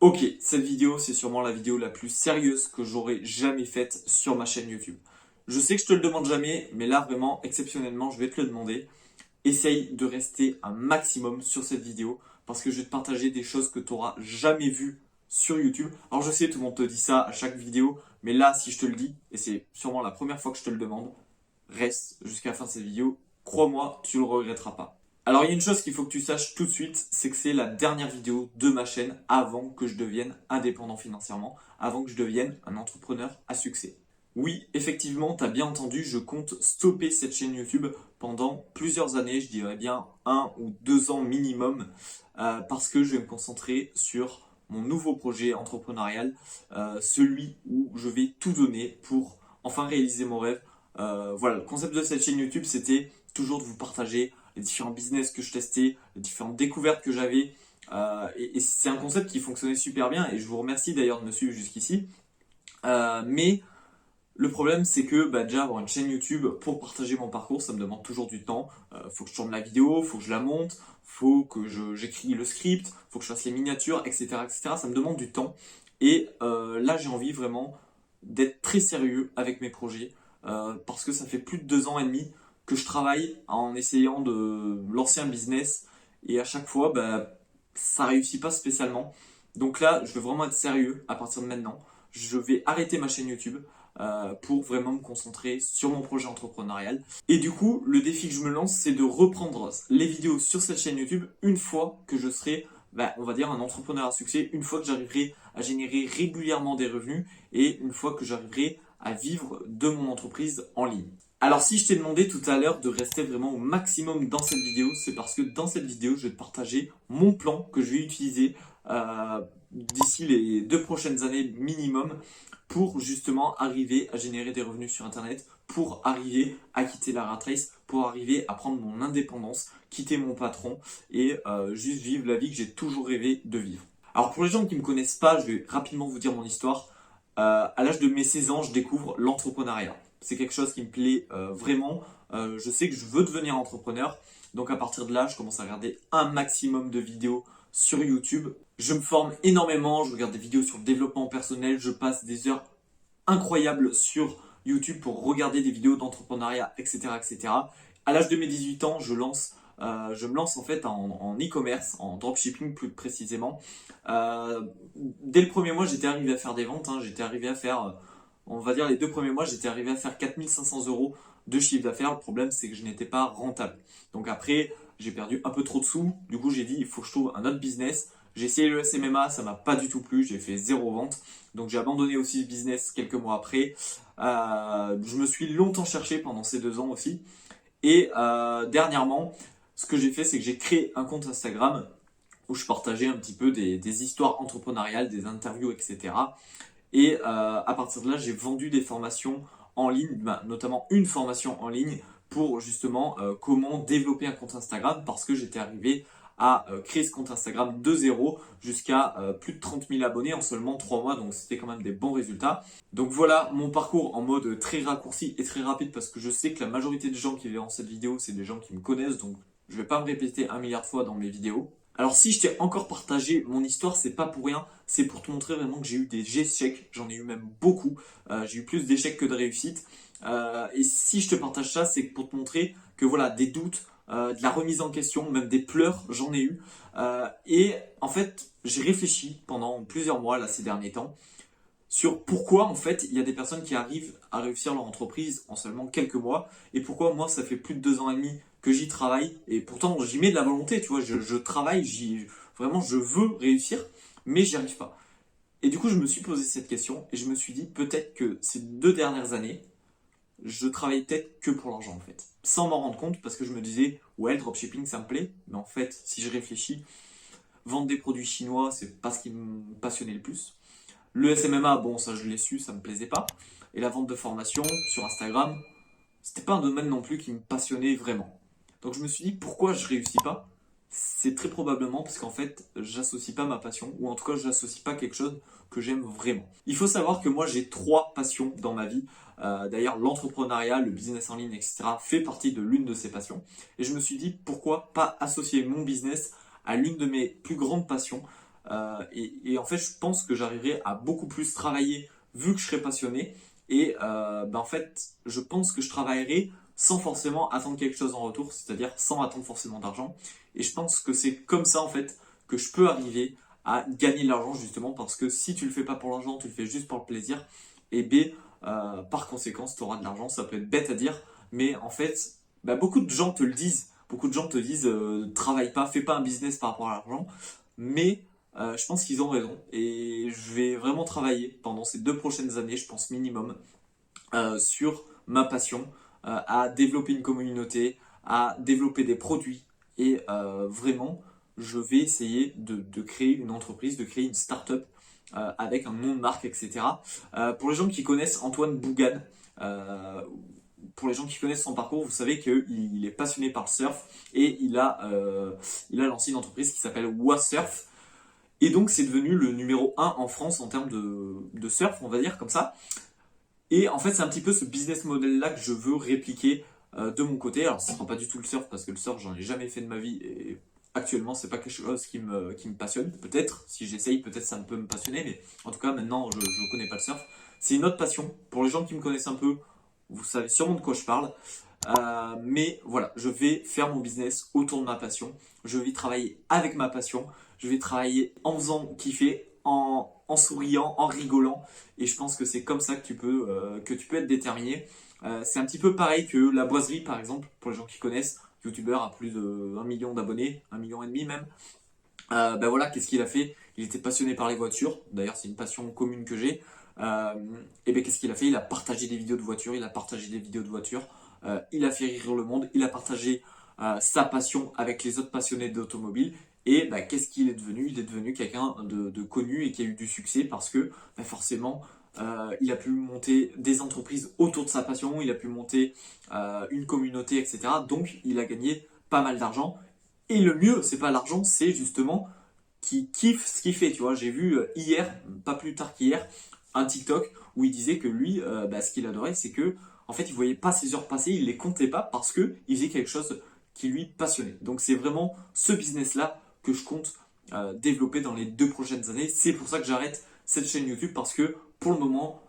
Ok, cette vidéo, c'est sûrement la vidéo la plus sérieuse que j'aurais jamais faite sur ma chaîne YouTube. Je sais que je te le demande jamais, mais là, vraiment, exceptionnellement, je vais te le demander. Essaye de rester un maximum sur cette vidéo parce que je vais te partager des choses que tu n'auras jamais vues sur YouTube. Alors, je sais, tout le monde te dit ça à chaque vidéo, mais là, si je te le dis, et c'est sûrement la première fois que je te le demande, reste jusqu'à la fin de cette vidéo. Crois-moi, tu ne le regretteras pas. Alors, il y a une chose qu'il faut que tu saches tout de suite, c'est que c'est la dernière vidéo de ma chaîne avant que je devienne indépendant financièrement, avant que je devienne un entrepreneur à succès. Oui, effectivement, tu as bien entendu, je compte stopper cette chaîne YouTube pendant plusieurs années, je dirais bien 1 ou 2 ans minimum, parce que je vais me concentrer sur mon nouveau projet entrepreneurial, celui où je vais tout donner pour enfin réaliser mon rêve. Voilà, le concept de cette chaîne YouTube, c'était toujours de vous partager les différents business que je testais, les différentes découvertes que j'avais. Et c'est un concept qui fonctionnait super bien et je vous remercie d'ailleurs de me suivre jusqu'ici. Mais le problème, c'est que déjà avoir une chaîne YouTube pour partager mon parcours, ça me demande toujours du temps. Faut que je tourne la vidéo, faut que je la monte, faut que j'écris le script, faut que je fasse les miniatures, etc., etc. Ça me demande du temps. Et là, j'ai envie vraiment d'être très sérieux avec mes projets parce que ça fait plus de 2 ans et demi que je travaille en essayant de lancer un business et à chaque fois, ça réussit pas spécialement. Donc là, je veux vraiment être sérieux à partir de maintenant. Je vais arrêter ma chaîne YouTube pour vraiment me concentrer sur mon projet entrepreneurial. Et du coup, le défi que je me lance, c'est de reprendre les vidéos sur cette chaîne YouTube une fois que je serai, on va dire, un entrepreneur à succès, une fois que j'arriverai à générer régulièrement des revenus et une fois que j'arriverai à vivre de mon entreprise en ligne. Alors si je t'ai demandé tout à l'heure de rester vraiment au maximum dans cette vidéo, c'est parce que dans cette vidéo, je vais te partager mon plan que je vais utiliser d'ici les 2 prochaines années minimum pour justement arriver à générer des revenus sur Internet, pour arriver à quitter la rat race, pour arriver à prendre mon indépendance, quitter mon patron et juste vivre la vie que j'ai toujours rêvé de vivre. Alors pour les gens qui ne me connaissent pas, je vais rapidement vous dire mon histoire. À l'âge de mes 16 ans, je découvre l'entrepreneuriat. C'est quelque chose qui me plaît vraiment. Je sais que je veux devenir entrepreneur. Donc à partir de là, je commence à regarder un maximum de vidéos sur YouTube. Je me forme énormément, je regarde des vidéos sur le développement personnel, je passe des heures incroyables sur YouTube pour regarder des vidéos d'entrepreneuriat, etc., etc. À l'âge de mes 18 ans, je me lance en fait en e-commerce, en dropshipping plus précisément. Dès le premier mois, j'étais arrivé à faire des ventes. J'étais arrivé à faire, on va dire les 2 premiers mois, j'étais arrivé à faire 4 500 € de chiffre d'affaires. Le problème, c'est que je n'étais pas rentable. Donc après, j'ai perdu un peu trop de sous. Du coup, j'ai dit, il faut que je trouve un autre business. J'ai essayé le SMMA, ça m'a pas du tout plu. J'ai fait 0 vente. Donc j'ai abandonné aussi ce business quelques mois après. Je me suis longtemps cherché pendant ces 2 ans aussi. Et dernièrement, ce que j'ai fait, c'est que j'ai créé un compte Instagram où je partageais un petit peu des histoires entrepreneuriales, des interviews, etc. Et à partir de là, j'ai vendu des formations en ligne, notamment une formation en ligne pour justement comment développer un compte Instagram parce que j'étais arrivé à créer ce compte Instagram de zéro jusqu'à plus de 30 000 abonnés en seulement 3 mois, donc c'était quand même des bons résultats. Donc voilà mon parcours en mode très raccourci et très rapide parce que je sais que la majorité des gens qui verront cette vidéo, c'est des gens qui me connaissent, donc je ne vais pas me répéter 1 milliard de fois dans mes vidéos. Alors si je t'ai encore partagé mon histoire, c'est pas pour rien, c'est pour te montrer vraiment que j'ai eu des échecs, j'en ai eu même beaucoup, j'ai eu plus d'échecs que de réussites. Et si je te partage ça, c'est pour te montrer que voilà, des doutes, de la remise en question, même des pleurs, j'en ai eu. Et en fait, j'ai réfléchi pendant plusieurs mois là ces derniers temps sur pourquoi en fait il y a des personnes qui arrivent à réussir leur entreprise en seulement quelques mois et pourquoi moi ça fait plus de 2 ans et demi que j'y travaille et pourtant j'y mets de la volonté, tu vois, je travaille, vraiment je veux réussir mais j'y arrive pas. Et du coup je me suis posé cette question et je me suis dit peut-être que ces 2 dernières années je travaillais peut-être que pour l'argent en fait, sans m'en rendre compte parce que je me disais ouais le dropshipping ça me plaît mais en fait si je réfléchis, vendre des produits chinois c'est pas ce qui me passionnait le plus. Le SMMA, bon, ça je l'ai su, ça me plaisait pas. Et la vente de formation sur Instagram, c'était pas un domaine non plus qui me passionnait vraiment. Donc je me suis dit, pourquoi je réussis pas? C'est très probablement parce qu'en fait, j'associe pas ma passion, ou en tout cas, j'associe pas quelque chose que j'aime vraiment. Il faut savoir que moi, j'ai 3 passions dans ma vie. D'ailleurs, l'entrepreneuriat, le business en ligne, etc., fait partie de l'une de ces passions. Et je me suis dit, pourquoi pas associer mon business à l'une de mes plus grandes passions Et en fait, je pense que j'arriverai à beaucoup plus travailler vu que je serai passionné. Et en fait, je pense que je travaillerai sans forcément attendre quelque chose en retour, c'est-à-dire sans attendre forcément d'argent. Et je pense que c'est comme ça, en fait, que je peux arriver à gagner de l'argent, justement, parce que si tu le fais pas pour l'argent, tu le fais juste pour le plaisir, et B, par conséquent, tu auras de l'argent. Ça peut être bête à dire, mais en fait, beaucoup de gens te le disent. Beaucoup de gens te disent, travaille pas, fais pas un business par rapport à l'argent. Mais je pense qu'ils ont raison. Et je vais vraiment travailler pendant ces 2 prochaines années, je pense minimum, sur ma passion, à développer une communauté, à développer des produits. Et vraiment, je vais essayer de créer une entreprise, de créer une start-up avec un nom de marque, etc. Pour les gens qui connaissent Antoine Bougan, pour les gens qui connaissent son parcours, vous savez qu'il est passionné par le surf et il a lancé une entreprise qui s'appelle Wasurf. Et donc c'est devenu le numéro 1 en France en termes de surf, on va dire comme ça. Et en fait c'est un petit peu ce business model là que je veux répliquer de mon côté. Alors ce ne sera pas du tout le surf parce que le surf j'en ai jamais fait de ma vie et actuellement c'est pas quelque chose qui me passionne. Peut-être si j'essaye, peut-être ça peut me passionner, mais en tout cas maintenant je ne connais pas le surf. C'est une autre passion. Pour les gens qui me connaissent un peu, vous savez sûrement de quoi je parle. Mais voilà, je vais faire mon business autour de ma passion. Je vais travailler avec ma passion. Je vais travailler en faisant kiffer, en souriant, en rigolant. Et je pense que c'est comme ça que tu peux être déterminé. C'est un petit peu pareil que la boiserie, par exemple, pour les gens qui connaissent. YouTubeur à plus de 1 million d'abonnés, 1,5 million même. Voilà, qu'est-ce qu'il a fait? Il était passionné par les voitures. D'ailleurs, c'est une passion commune que j'ai. Et qu'est-ce qu'il a fait? Il a partagé des vidéos de voitures. Il a partagé des vidéos de voitures. Il a fait rire le monde. Il a partagé sa passion avec les autres passionnés d'automobile. Et qu'est-ce qu'il est devenu? Il est devenu quelqu'un de connu et qui a eu du succès parce que forcément, il a pu monter des entreprises autour de sa passion. Il a pu monter une communauté, etc. Donc, il a gagné pas mal d'argent. Et le mieux, c'est pas l'argent, c'est justement qu'il kiffe ce qu'il fait. Tu vois, j'ai vu hier, pas plus tard qu'hier, un TikTok où il disait que lui, ce qu'il adorait, c'est que en fait, il voyait pas ses heures passer, il les comptait pas parce que il faisait quelque chose qui lui passionnait. Donc c'est vraiment ce business-là que je compte développer dans les 2 prochaines années. C'est pour ça que j'arrête cette chaîne YouTube parce que pour le moment,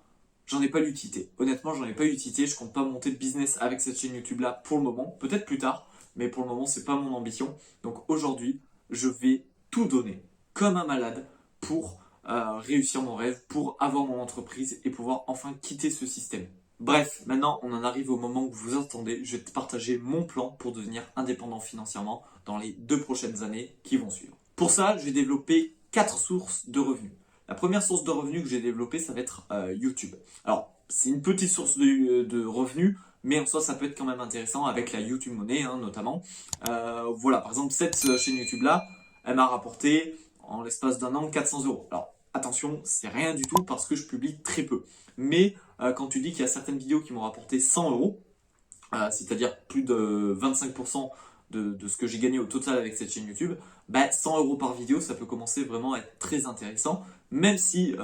j'en ai pas l'utilité. Honnêtement, j'en ai pas l'utilité. Je compte pas monter de business avec cette chaîne YouTube là pour le moment. Peut-être plus tard, mais pour le moment, c'est pas mon ambition. Donc aujourd'hui, je vais tout donner comme un malade pour réussir mon rêve, pour avoir mon entreprise et pouvoir enfin quitter ce système. Bref, maintenant on en arrive au moment que vous attendez. Je vais te partager mon plan pour devenir indépendant financièrement dans les 2 prochaines années qui vont suivre. Pour ça, je vais développer 4 sources de revenus. La première source de revenus que j'ai développée, ça va être YouTube. Alors, c'est une petite source de revenus, mais en soi, ça peut être quand même intéressant avec la YouTube Money, notamment. Voilà, par exemple, cette chaîne YouTube-là, elle m'a rapporté en l'espace d'un an 400 euros. Alors, attention, c'est rien du tout parce que je publie très peu. Mais quand tu dis qu'il y a certaines vidéos qui m'ont rapporté 100 euros, c'est-à-dire plus de 25% de ce que j'ai gagné au total avec cette chaîne YouTube, 100 euros par vidéo, ça peut commencer vraiment à être très intéressant, même si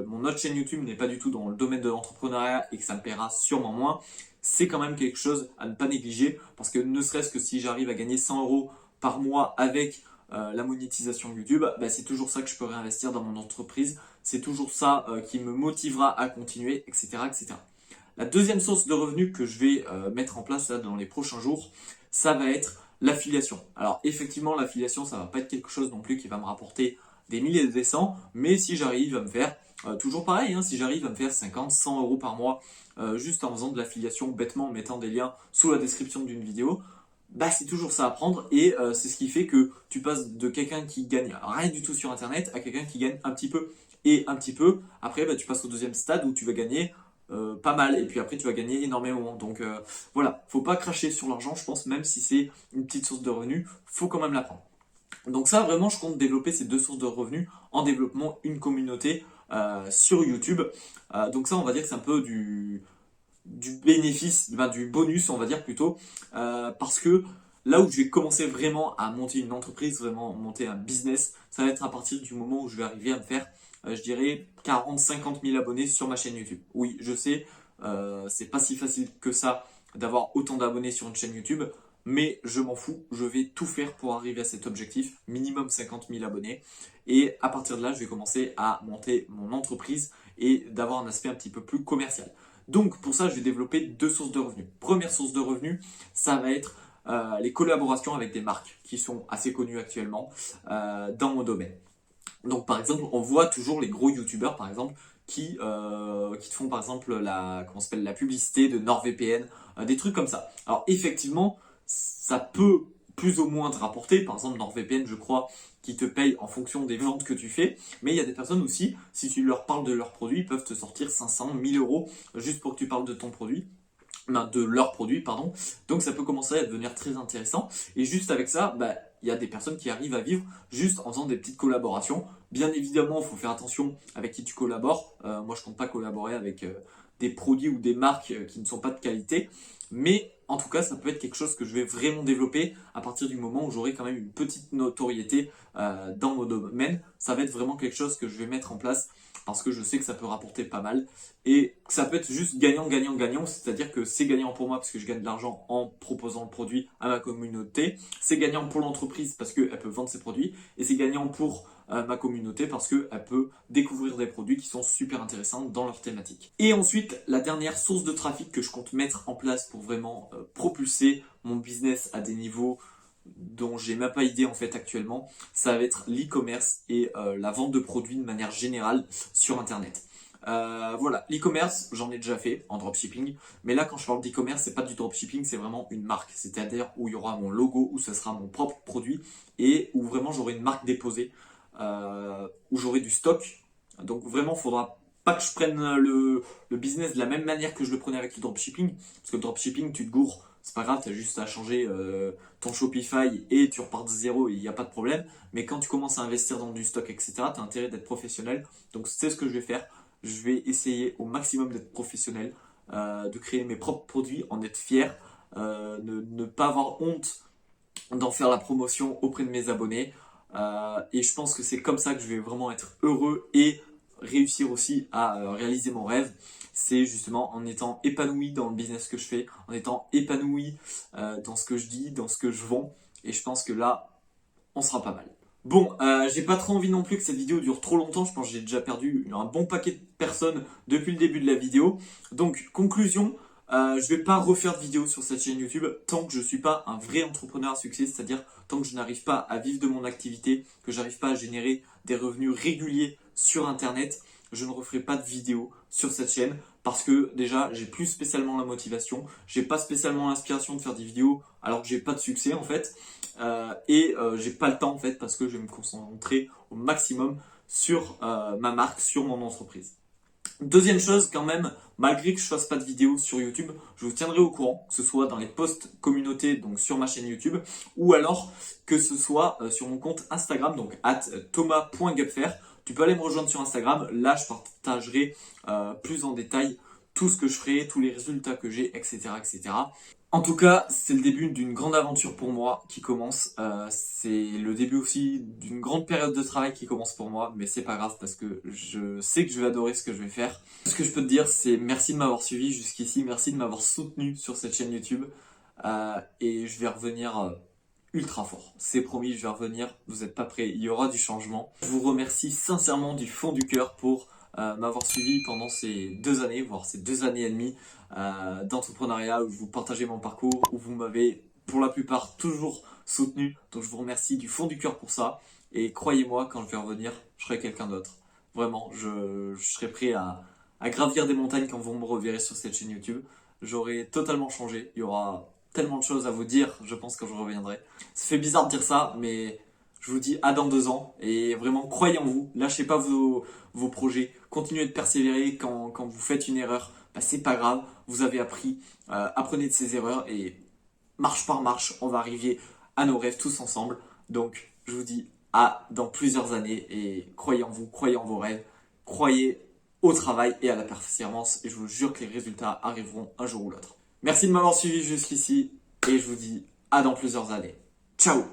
mon autre chaîne YouTube n'est pas du tout dans le domaine de l'entrepreneuriat et que ça me paiera sûrement moins, c'est quand même quelque chose à ne pas négliger, parce que ne serait-ce que si j'arrive à gagner 100 euros par mois avec la monétisation YouTube, c'est toujours ça que je peux réinvestir dans mon entreprise, c'est toujours ça qui me motivera à continuer, etc., etc. La deuxième source de revenus que je vais mettre en place là, dans les prochains jours, ça va être l'affiliation. Alors effectivement, l'affiliation, ça va pas être quelque chose non plus qui va me rapporter des milliers de cents, mais si j'arrive à me faire, toujours pareil, si j'arrive à me faire 50, 100 euros par mois, juste en faisant de l'affiliation bêtement, en mettant des liens sous la description d'une vidéo, c'est toujours ça à prendre et c'est ce qui fait que tu passes de quelqu'un qui gagne rien du tout sur internet à quelqu'un qui gagne un petit peu et un petit peu. Après, tu passes au deuxième stade où tu vas gagner pas mal et puis après tu vas gagner énormément. Donc voilà, faut pas cracher sur l'argent, je pense, même si c'est une petite source de revenus, faut quand même la prendre. Donc ça, vraiment, je compte développer ces 2 sources de revenus en développant une communauté sur YouTube. Donc ça, on va dire que c'est un peu du bénéfice, du bonus, on va dire plutôt, parce que là où je vais commencer vraiment à monter une entreprise, vraiment monter un business, ça va être à partir du moment où je vais arriver à me faire, je dirais, 40-50 000 abonnés sur ma chaîne YouTube. Oui, je sais, c'est pas si facile que ça d'avoir autant d'abonnés sur une chaîne YouTube, mais je m'en fous, je vais tout faire pour arriver à cet objectif, minimum 50 000 abonnés. Et à partir de là, je vais commencer à monter mon entreprise et d'avoir un aspect un petit peu plus commercial. Donc pour ça, je vais développer 2 sources de revenus. Première source de revenus, ça va être les collaborations avec des marques qui sont assez connues actuellement dans mon domaine. Donc par exemple, on voit toujours les gros youtubeurs par exemple qui te font par exemple la publicité de NordVPN, des trucs comme ça. Alors effectivement, ça peut plus ou moins te rapporter, par exemple NordVPN je crois, qui te paye en fonction des ventes que tu fais, mais il y a des personnes aussi, si tu leur parles de leurs produits, ils peuvent te sortir 500, 1000 euros juste pour que tu parles de ton produit. De leurs produits, pardon. Donc ça peut commencer à devenir très intéressant. Et juste avec ça, il y a des personnes qui arrivent à vivre juste en faisant des petites collaborations. Bien évidemment, il faut faire attention avec qui tu collabores. Moi, je compte pas collaborer avec des produits ou des marques qui ne sont pas de qualité. Mais en tout cas, ça peut être quelque chose que je vais vraiment développer à partir du moment où j'aurai quand même une petite notoriété dans mon domaine. Ça va être vraiment quelque chose que je vais mettre en place parce que je sais que ça peut rapporter pas mal et que ça peut être juste gagnant, gagnant, gagnant, c'est-à-dire que c'est gagnant pour moi parce que je gagne de l'argent en proposant le produit à ma communauté, c'est gagnant pour l'entreprise parce qu'elle peut vendre ses produits et c'est gagnant pour ma communauté parce qu'elle peut découvrir des produits qui sont super intéressants dans leur thématique. Et ensuite, la dernière source de trafic que je compte mettre en place pour vraiment propulser mon business à des niveaux dont j'ai même pas idée en fait actuellement, ça va être l'e-commerce et la vente de produits de manière générale sur internet. Voilà, l'e-commerce, j'en ai déjà fait en dropshipping, mais là quand je parle d'e-commerce, c'est pas du dropshipping, c'est vraiment une marque, c'est-à-dire où il y aura mon logo, où ce sera mon propre produit et où vraiment j'aurai une marque déposée, où j'aurai du stock. Donc vraiment, il faudra pas que je prenne le business de la même manière que je le prenais avec le dropshipping, parce que le dropshipping, tu te gourres, c'est pas grave, tu as juste à changer ton Shopify et tu repars de zéro, il n'y a pas de problème. Mais quand tu commences à investir dans du stock, etc., tu as intérêt d'être professionnel. Donc c'est ce que je vais faire. Je vais essayer au maximum d'être professionnel, de créer mes propres produits, en être fier, ne pas avoir honte d'en faire la promotion auprès de mes abonnés. Et je pense que c'est comme ça que je vais vraiment être heureux et réussir aussi à réaliser mon rêve. C'est justement en étant épanoui dans le business que je fais, en étant épanoui dans ce que je dis, dans ce que je vends. Et je pense que là, on sera pas mal. Bon, j'ai pas trop envie non plus que cette vidéo dure trop longtemps. Je pense que j'ai déjà perdu un bon paquet de personnes depuis le début de la vidéo. Donc, conclusion, je vais pas refaire de vidéo sur cette chaîne YouTube tant que je suis pas un vrai entrepreneur à succès, c'est-à-dire tant que je n'arrive pas à vivre de mon activité, que j'arrive pas à générer des revenus réguliers sur Internet. Je ne referai pas de vidéo sur cette chaîne parce que déjà, j'ai plus spécialement la motivation, j'ai pas spécialement l'inspiration de faire des vidéos alors que j'ai pas de succès en fait. J'ai pas le temps en fait parce que je vais me concentrer au maximum sur ma marque, sur mon entreprise. Deuxième chose quand même, malgré que je fasse pas de vidéo sur YouTube, je vous tiendrai au courant, que ce soit dans les posts communauté, donc sur ma chaîne YouTube, ou alors que ce soit sur mon compte Instagram, donc @thomas.gupfer. Tu peux aller me rejoindre sur Instagram, là je partagerai plus en détail tout ce que je ferai, tous les résultats que j'ai, etc., etc. En tout cas, c'est le début d'une grande aventure pour moi qui commence. C'est le début aussi d'une grande période de travail qui commence pour moi, mais c'est pas grave parce que je sais que je vais adorer ce que je vais faire. Ce que je peux te dire, c'est merci de m'avoir suivi jusqu'ici, merci de m'avoir soutenu sur cette chaîne YouTube. Et je vais revenir ultra fort. C'est promis, je vais revenir. Vous n'êtes pas prêts, il y aura du changement. Je vous remercie sincèrement du fond du cœur pour m'avoir suivi pendant ces 2 années, voire ces 2 années et demie d'entrepreneuriat où je vous partageais mon parcours, où vous m'avez pour la plupart toujours soutenu. Donc je vous remercie du fond du cœur pour ça. Et croyez-moi, quand je vais revenir, je serai quelqu'un d'autre. Vraiment, je serai prêt à gravir des montagnes quand vous me reverrez sur cette chaîne YouTube. J'aurai totalement changé. Il y aura tellement de choses à vous dire, je pense, quand je reviendrai. Ça fait bizarre de dire ça, mais je vous dis à dans 2 ans. Et vraiment, croyez en vous. Lâchez pas vos projets. Continuez de persévérer quand vous faites une erreur. C'est pas grave, vous avez appris. Apprenez de ces erreurs et marche par marche, on va arriver à nos rêves tous ensemble. Donc, je vous dis à dans plusieurs années et croyez en vous, croyez en vos rêves, croyez au travail et à la persévérance et je vous jure que les résultats arriveront un jour ou l'autre. Merci de m'avoir suivi jusqu'ici et je vous dis à dans plusieurs années. Ciao!